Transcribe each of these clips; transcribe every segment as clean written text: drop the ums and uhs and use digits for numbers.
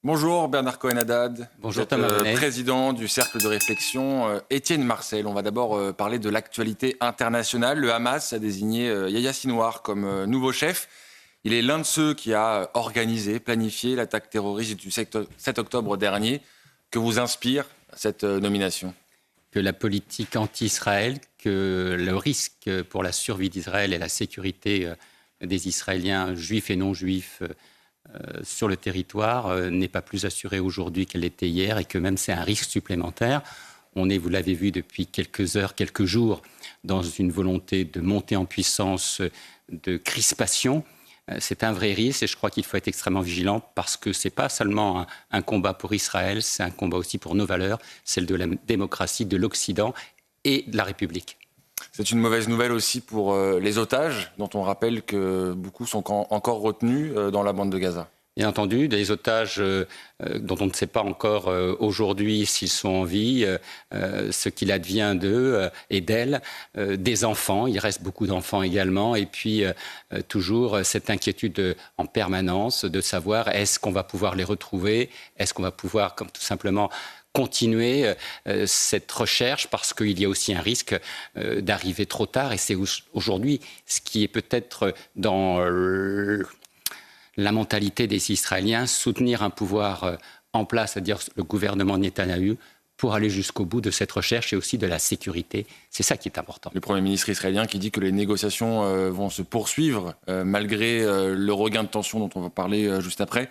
Bonjour Bernard Cohen-Haddad. Bonjour Vous Thomas êtes Bonnet. président du Cercle de réflexion Étienne Marcel. On va d'abord parler de l'actualité internationale. Le Hamas a désigné Yahya Sinwar comme nouveau chef. Il est l'un de ceux qui a organisé, planifié l'attaque terroriste du 7 octobre dernier. Que vous inspire cette nomination ? Que la politique anti-Israël, que le risque pour la survie d'Israël et la sécurité des Israéliens juifs et non juifs sur le territoire n'est pas plus assurée aujourd'hui qu'elle l'était hier et que même c'est un risque supplémentaire. On est, vous l'avez vu depuis quelques heures, quelques jours, dans une volonté de monter en puissance, de crispation. C'est un vrai risque et je crois qu'il faut être extrêmement vigilant parce que ce n'est pas seulement un combat pour Israël, c'est un combat aussi pour nos valeurs, celles de la démocratie, de l'Occident et de la République. C'est une mauvaise nouvelle aussi pour les otages, dont on rappelle que beaucoup sont encore retenus dans la bande de Gaza. Bien entendu, des otages dont on ne sait pas encore aujourd'hui s'ils sont en vie, ce qu'il advient d'eux et d'elles, des enfants, il reste beaucoup d'enfants également, et puis toujours cette inquiétude en permanence de savoir est-ce qu'on va pouvoir les retrouver, est-ce qu'on va pouvoir comme tout simplement continuer cette recherche parce qu'il y a aussi un risque d'arriver trop tard et c'est aujourd'hui ce qui est peut-être dans la mentalité des Israéliens, soutenir un pouvoir en place, c'est-à-dire le gouvernement Netanyahou, pour aller jusqu'au bout de cette recherche et aussi de la sécurité. C'est ça qui est important. Le Premier ministre israélien qui dit que les négociations vont se poursuivre malgré le regain de tension dont on va parler juste après.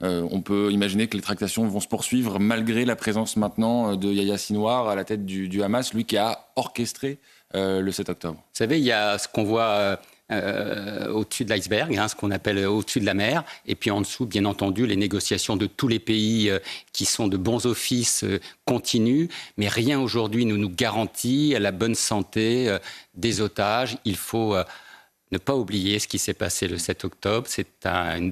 On peut imaginer que les tractations vont se poursuivre malgré la présence maintenant de Yahya Sinwar à la tête du Hamas, lui qui a orchestré le 7 octobre. Vous savez, il y a ce qu'on voit au-dessus de l'iceberg, ce qu'on appelle au-dessus de la mer, et puis en dessous, bien entendu, les négociations de tous les pays qui sont de bons offices continuent, mais rien aujourd'hui ne nous garantit la bonne santé des otages. Il faut ne pas oublier ce qui s'est passé le 7 octobre, c'est une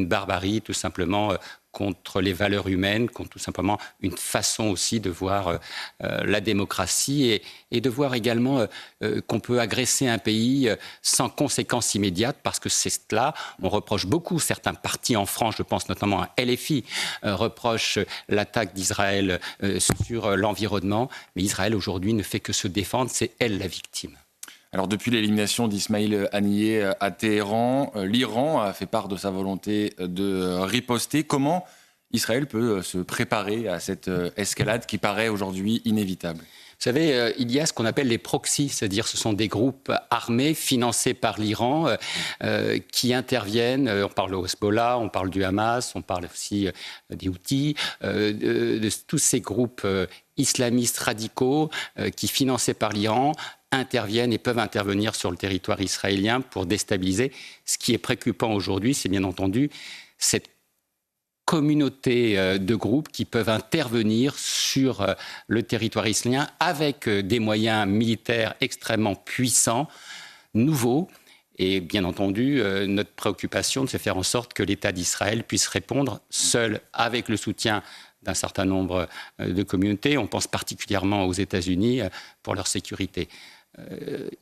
barbarie tout simplement contre les valeurs humaines, contre tout simplement une façon aussi de voir la démocratie et de voir également qu'on peut agresser un pays sans conséquences immédiates parce que c'est cela. On reproche beaucoup, certains partis en France, je pense notamment à LFI, reprochent l'attaque d'Israël sur l'environnement, mais Israël aujourd'hui ne fait que se défendre, c'est elle la victime. Alors depuis l'élimination d'Ismaïl Haniyeh à Téhéran, l'Iran a fait part de sa volonté de riposter. Comment Israël peut se préparer à cette escalade qui paraît aujourd'hui inévitable ? Vous savez, il y a ce qu'on appelle les proxys, c'est-à-dire ce sont des groupes armés financés par l'Iran qui interviennent. On parle au Hezbollah, on parle du Hamas, on parle aussi des Houthis, de tous ces groupes islamistes radicaux qui, financés par l'Iran, interviennent et peuvent intervenir sur le territoire israélien pour déstabiliser. Ce qui est préoccupant aujourd'hui, c'est bien entendu cette communauté de groupes qui peuvent intervenir sur le territoire israélien avec des moyens militaires extrêmement puissants, nouveaux. Et bien entendu, notre préoccupation, c'est de faire en sorte que l'État d'Israël puisse répondre seul avec le soutien d'un certain nombre de communautés. On pense particulièrement aux États-Unis pour leur sécurité.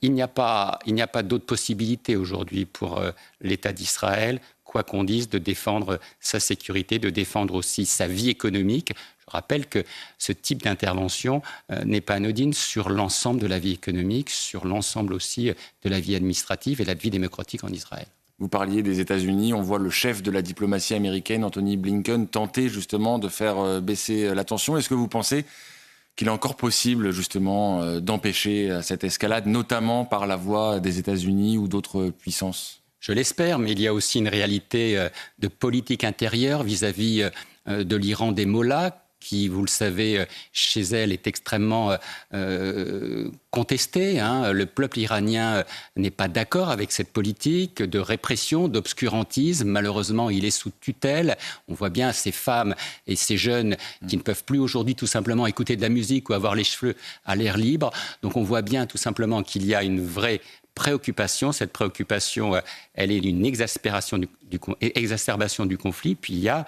Il n'y a pas d'autre possibilité aujourd'hui pour l'État d'Israël, quoi qu'on dise, de défendre sa sécurité, de défendre aussi sa vie économique. Je rappelle que ce type d'intervention n'est pas anodine sur l'ensemble de la vie économique, sur l'ensemble aussi de la vie administrative et la vie démocratique en Israël. Vous parliez des États-Unis, on voit le chef de la diplomatie américaine, Anthony Blinken, tenter justement de faire baisser la tension. Est-ce que vous pensez qu'il est encore possible justement d'empêcher cette escalade, notamment par la voie des États-Unis ou d'autres puissances ? Je l'espère, mais il y a aussi une réalité de politique intérieure vis-à-vis de l'Iran des mollahs, qui, vous le savez, chez elle est extrêmement contestée. Le peuple iranien n'est pas d'accord avec cette politique de répression, d'obscurantisme. Malheureusement, il est sous tutelle. On voit bien ces femmes et ces jeunes qui ne peuvent plus aujourd'hui tout simplement écouter de la musique ou avoir les cheveux à l'air libre. Donc on voit bien tout simplement qu'il y a une vraie préoccupation. Cette préoccupation, elle est une exacerbation du conflit. Puis il y a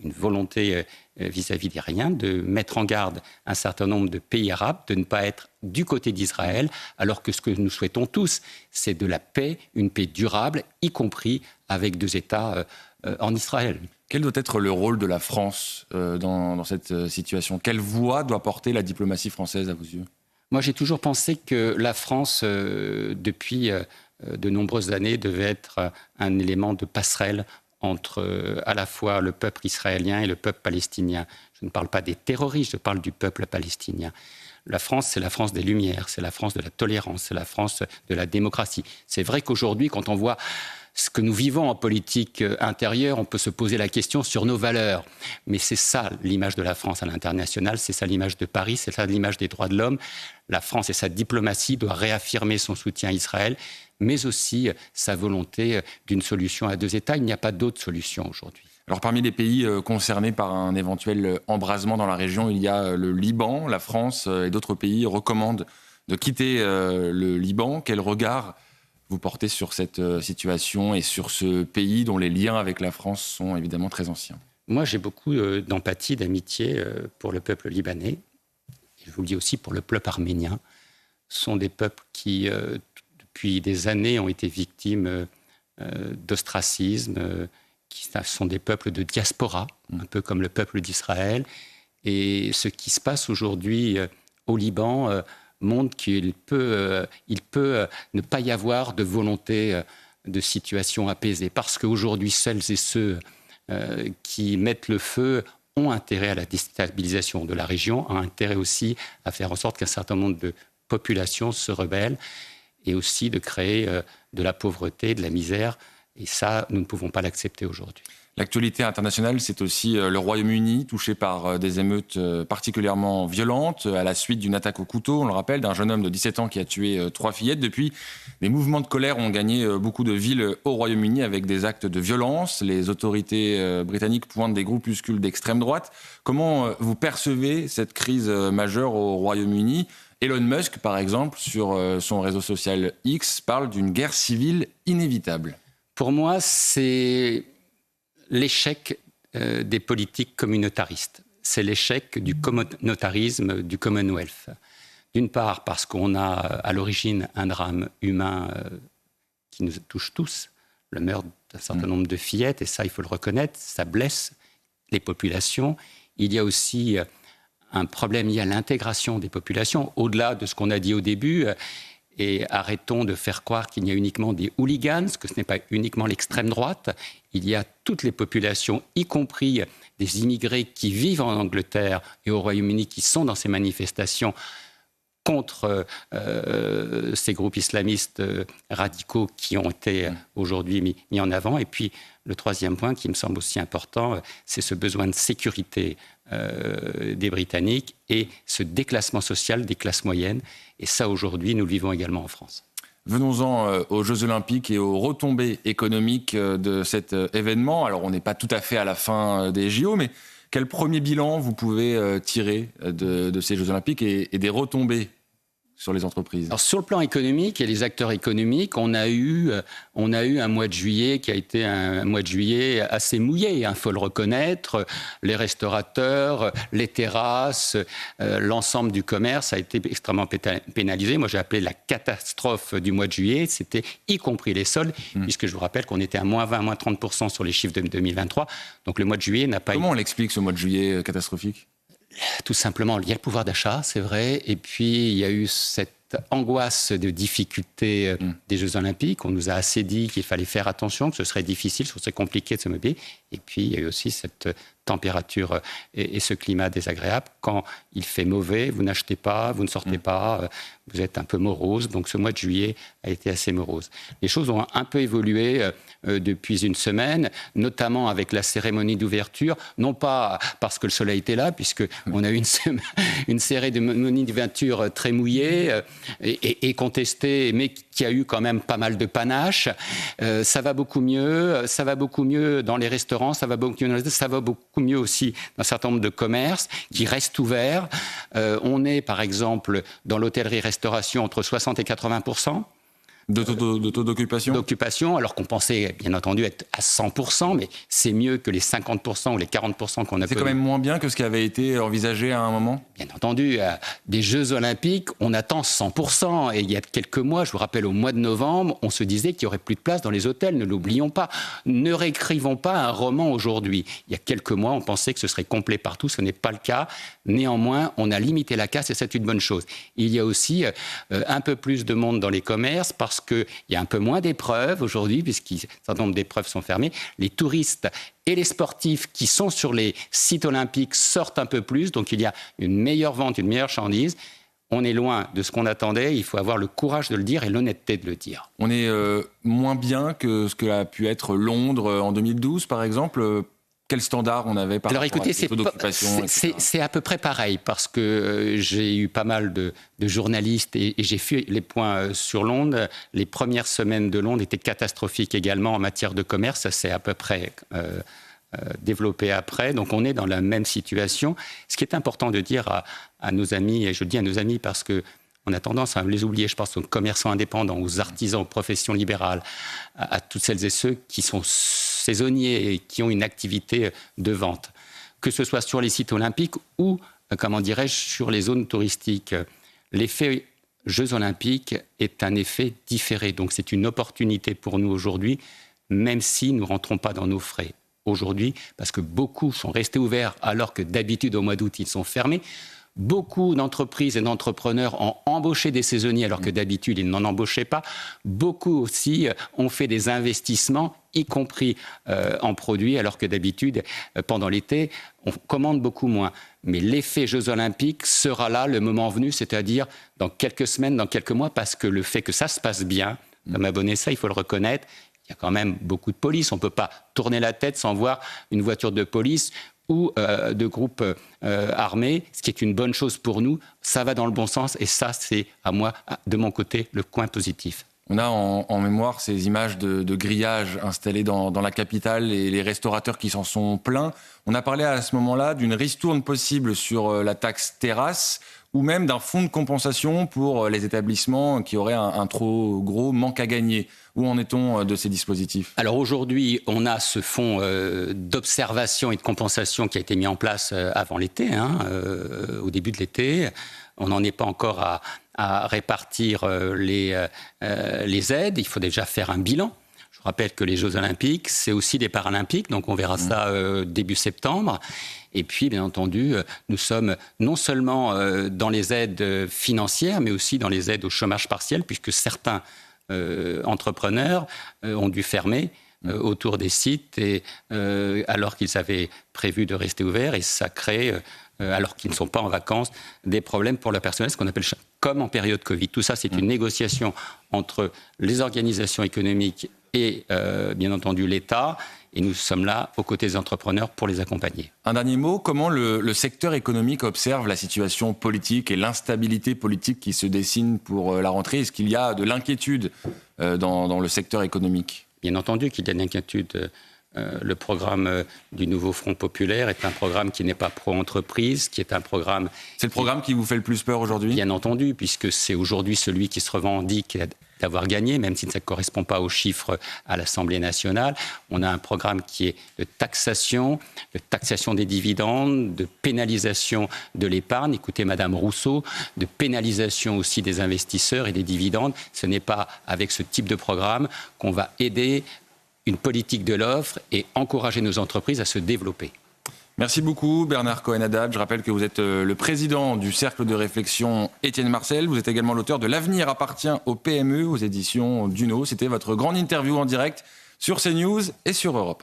une volonté vis-à-vis des Iraniens de mettre en garde un certain nombre de pays arabes, de ne pas être du côté d'Israël, alors que ce que nous souhaitons tous, c'est de la paix, une paix durable, y compris avec deux États en Israël. Quel doit être le rôle de la France dans cette situation? Quelle voix doit porter la diplomatie française à vos yeux? Moi, j'ai toujours pensé que la France, depuis de nombreuses années, devait être un élément de passerelle entre à la fois le peuple israélien et le peuple palestinien. Je ne parle pas des terroristes, je parle du peuple palestinien. La France, c'est la France des Lumières, c'est la France de la tolérance, c'est la France de la démocratie. C'est vrai qu'aujourd'hui, quand on voit ce que nous vivons en politique intérieure, on peut se poser la question sur nos valeurs. Mais c'est ça l'image de la France à l'international, c'est ça l'image de Paris, c'est ça l'image des droits de l'homme. La France et sa diplomatie doivent réaffirmer son soutien à Israël, mais aussi sa volonté d'une solution à 2 États. Il n'y a pas d'autre solution aujourd'hui. Alors parmi les pays concernés par un éventuel embrasement dans la région, il y a le Liban. La France et d'autres pays recommandent de quitter le Liban. Quel regard vous portez sur cette situation et sur ce pays dont les liens avec la France sont évidemment très anciens? Moi, j'ai beaucoup d'empathie, d'amitié pour le peuple libanais. Je vous le dis aussi pour le peuple arménien. Ce sont des peuples qui, depuis des années, ont été victimes d'ostracisme, qui sont des peuples de diaspora, un peu comme le peuple d'Israël. Et ce qui se passe aujourd'hui au Liban montre qu'il peut ne pas y avoir de volonté de situation apaisée. Parce qu'aujourd'hui, celles et ceux qui mettent le feu ont intérêt à la déstabilisation de la région, ont intérêt aussi à faire en sorte qu'un certain nombre de populations se rebellent et aussi de créer de la pauvreté, de la misère. Et ça, nous ne pouvons pas l'accepter aujourd'hui. L'actualité internationale, c'est aussi le Royaume-Uni, touché par des émeutes particulièrement violentes à la suite d'une attaque au couteau, on le rappelle, d'un jeune homme de 17 ans qui a tué 3 fillettes. Depuis, des mouvements de colère ont gagné beaucoup de villes au Royaume-Uni avec des actes de violence. Les autorités britanniques pointent des groupuscules d'extrême droite. Comment vous percevez cette crise majeure au Royaume-Uni ? Elon Musk, par exemple, sur son réseau social X, parle d'une guerre civile inévitable. Pour moi, c'est l'échec des politiques communautaristes. C'est l'échec du communautarisme du Commonwealth. D'une part, parce qu'on a à l'origine un drame humain qui nous touche tous, le meurtre d'un certain nombre de fillettes, et ça, il faut le reconnaître, ça blesse les populations. Il y a aussi un problème lié à l'intégration des populations, au-delà de ce qu'on a dit au début. Et arrêtons de faire croire qu'il y a uniquement des hooligans, que ce n'est pas uniquement l'extrême droite. Il y a toutes les populations, y compris des immigrés qui vivent en Angleterre et au Royaume-Uni, qui sont dans ces manifestations contre ces groupes islamistes radicaux qui ont été aujourd'hui mis en avant. Et puis, le troisième point qui me semble aussi important, c'est ce besoin de sécurité des Britanniques et ce déclassement social des classes moyennes. Et ça, aujourd'hui, nous le vivons également en France. Venons-en aux Jeux Olympiques et aux retombées économiques de cet événement. Alors, on n'est pas tout à fait à la fin des JO, mais quel premier bilan vous pouvez tirer de ces Jeux Olympiques et des retombées sur les entreprises? Alors, sur le plan économique et les acteurs économiques, on a eu un mois de juillet qui a été un mois de juillet assez mouillé, il faut le reconnaître. Les restaurateurs, les terrasses, l'ensemble du commerce a été extrêmement pénalisé. Moi, j'ai appelé la catastrophe du mois de juillet, c'était y compris les soldes, puisque je vous rappelle qu'on était à moins 20, moins 30% sur les chiffres de 2023. Donc le mois de juillet n'a pas été... Comment on l'explique, ce mois de juillet catastrophique ? Tout simplement, il y a le pouvoir d'achat, c'est vrai, et puis il y a eu cette angoisse de difficulté des Jeux Olympiques. On nous a assez dit qu'il fallait faire attention, que ce serait difficile, que ce serait compliqué de se mobiliser. Et puis il y a eu aussi cette température et ce climat désagréable. Quand il fait mauvais, vous n'achetez pas, vous ne sortez pas, vous êtes un peu morose. Donc ce mois de juillet a été assez morose. Les choses ont un peu évolué depuis une semaine, notamment avec la cérémonie d'ouverture, non pas parce que le soleil était là, puisqu'on a eu une cérémonie d'ouverture très mouillée et contestée, mais qui a eu quand même pas mal de panache. Ça va beaucoup mieux dans les restaurants, ça va beaucoup mieux aussi dans un certain nombre de commerces qui restent ouverts. On est, par exemple, dans l'hôtellerie-restauration entre 60 et 80%. de taux d'occupation. D'occupation, alors qu'on pensait bien entendu être à 100%, mais c'est mieux que les 50% ou les 40% qu'on a C'est quand même moins bien que ce qui avait été envisagé à un moment. Bien entendu, des Jeux Olympiques, on attend 100%. Et il y a quelques mois, je vous rappelle, au mois de novembre, on se disait qu'il n'y aurait plus de place dans les hôtels. Ne l'oublions pas. Ne réécrivons pas un roman aujourd'hui. Il y a quelques mois, on pensait que ce serait complet partout. Ce n'est pas le cas. Néanmoins, on a limité la casse et c'est une bonne chose. Il y a aussi un peu plus de monde dans les commerces parce qu'il y a un peu moins d'épreuves aujourd'hui, puisqu'un certain nombre d'épreuves sont fermées. Les touristes et les sportifs qui sont sur les sites olympiques sortent un peu plus. Donc il y a une meilleure vente, une meilleure chandise. On est loin de ce qu'on attendait. Il faut avoir le courage de le dire et l'honnêteté de le dire. On est moins bien que ce que a pu être Londres en 2012, par exemple. Quel standard on avait par rapport à ces taux d'occupation ? C'est à peu près pareil, parce que j'ai eu pas mal de journalistes et j'ai fait les points sur Londres. Les premières semaines de Londres étaient catastrophiques également en matière de commerce. Ça s'est à peu près développé après. Donc on est dans la même situation. Ce qui est important de dire à nos amis, et je le dis à nos amis parce que on a tendance à les oublier, je pense aux commerçants indépendants, aux artisans, aux professions libérales, à toutes celles et ceux qui sont saisonniers et qui ont une activité de vente. Que ce soit sur les sites olympiques ou, comment dirais-je, sur les zones touristiques. L'effet Jeux olympiques est un effet différé. Donc c'est une opportunité pour nous aujourd'hui, même si nous ne rentrons pas dans nos frais aujourd'hui, parce que beaucoup sont restés ouverts alors que d'habitude au mois d'août ils sont fermés. Beaucoup d'entreprises et d'entrepreneurs ont embauché des saisonniers alors que d'habitude, ils n'en embauchaient pas. Beaucoup aussi ont fait des investissements, y compris en produits, alors que d'habitude, pendant l'été, on commande beaucoup moins. Mais l'effet Jeux Olympiques sera là le moment venu, c'est-à-dire dans quelques semaines, dans quelques mois, parce que le fait que ça se passe bien, comme a Bonessa, il faut le reconnaître, il y a quand même beaucoup de police. On ne peut pas tourner la tête sans voir une voiture de police ou de groupes armés, ce qui est une bonne chose pour nous. Ça va dans le bon sens et ça, c'est à moi, de mon côté, le coin positif. On a en mémoire ces images de grillages installés dans la capitale et les restaurateurs qui s'en sont plaints. On a parlé à ce moment-là d'une ristourne possible sur la taxe terrasse ou même d'un fonds de compensation pour les établissements qui auraient un trop gros manque à gagner. Où en est-on de ces dispositifs ? Alors aujourd'hui, on a ce fonds d'observation et de compensation qui a été mis en place avant l'été, au début de l'été. On n'en est pas encore à répartir les aides. Il faut déjà faire un bilan. Je rappelle que les Jeux Olympiques, c'est aussi des Paralympiques, donc on verra ça début septembre. Et puis, bien entendu, nous sommes non seulement dans les aides financières, mais aussi dans les aides au chômage partiel, puisque certains entrepreneurs ont dû fermer autour des sites et, alors qu'ils avaient prévu de rester ouverts, et ça crée, alors qu'ils ne sont pas en vacances, des problèmes pour le personnel, ce qu'on appelle comme en période Covid. Tout ça, c'est une négociation entre les organisations économiques et bien entendu l'État, et nous sommes là aux côtés des entrepreneurs pour les accompagner. Un dernier mot, comment le secteur économique observe la situation politique et l'instabilité politique qui se dessine pour la rentrée ? Est-ce qu'il y a de l'inquiétude dans le secteur économique ? Bien entendu qu'il y a de l'inquiétude. Le programme du nouveau Front populaire est un programme qui n'est pas pro-entreprise, qui est un programme... C'est le programme qui vous fait le plus peur aujourd'hui ? Bien entendu, puisque c'est aujourd'hui celui qui se revendique d'avoir gagné, même si ça ne correspond pas aux chiffres à l'Assemblée nationale. On a un programme qui est de taxation des dividendes, de pénalisation de l'épargne. Écoutez Madame Rousseau, de pénalisation aussi des investisseurs et des dividendes. Ce n'est pas avec ce type de programme qu'on va aider une politique de l'offre et encourager nos entreprises à se développer. Merci beaucoup Bernard Cohen-Haddad. Je rappelle que vous êtes le président du Cercle de réflexion Étienne Marcel. Vous êtes également l'auteur de L'avenir appartient aux PME aux éditions Duno. C'était votre grande interview en direct sur CNews et sur Europe.